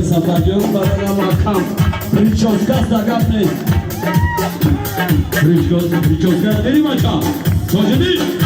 Safario para makam Pričovka zagapne Pričovka deli mača Sođeni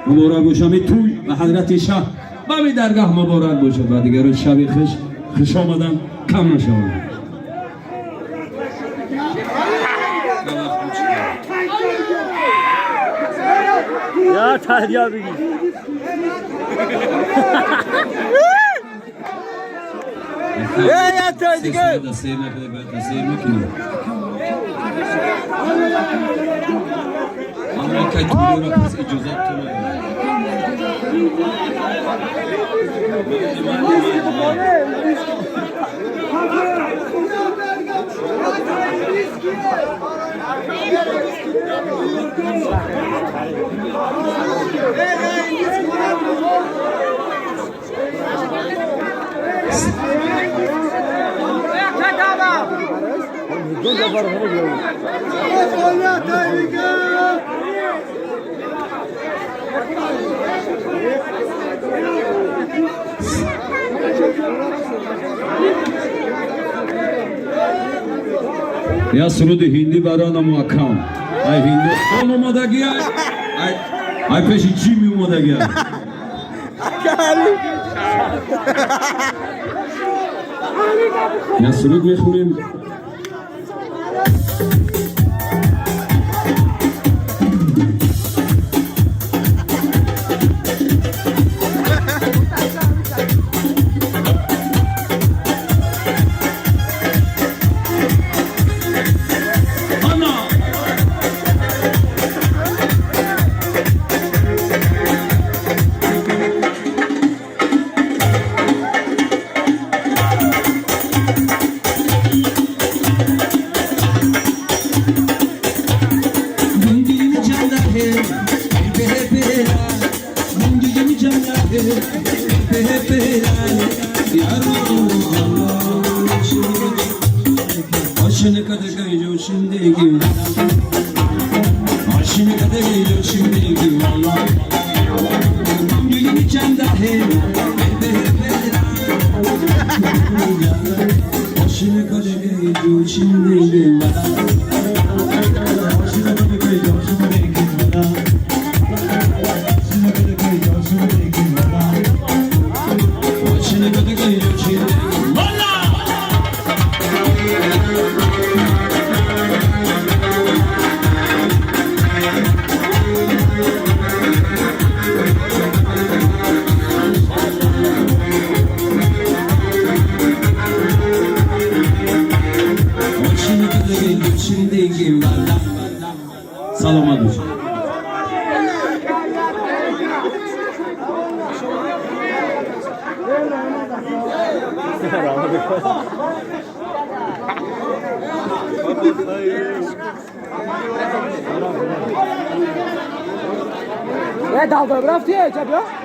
مبارک باشه می توی و حضرت شه و می درگاه مبارک باشه و دیگر روز شب خوش آمدن کم نشوند. یا تهدیا بگی یا تهدیا Amerika gidiyor kız icazet tanıyor. या सुरुद हिंदी बाराना मुआकम आई हिंदी कौन मदा गया आई पेशी चीमी मदा गया या सुरुद में खुलें Aşını kadar geliyor şimdiki Aşını kadar geliyor şimdiki valla Düğün içen dahi Aşını kadar geliyor şimdiki valla Aşını kadar geliyor şimdiki valla Aşını kadar geliyor şimdiki valla Aşını kadar geliyor şimdiki valla Salama dur. dalga raftiye yapıyor.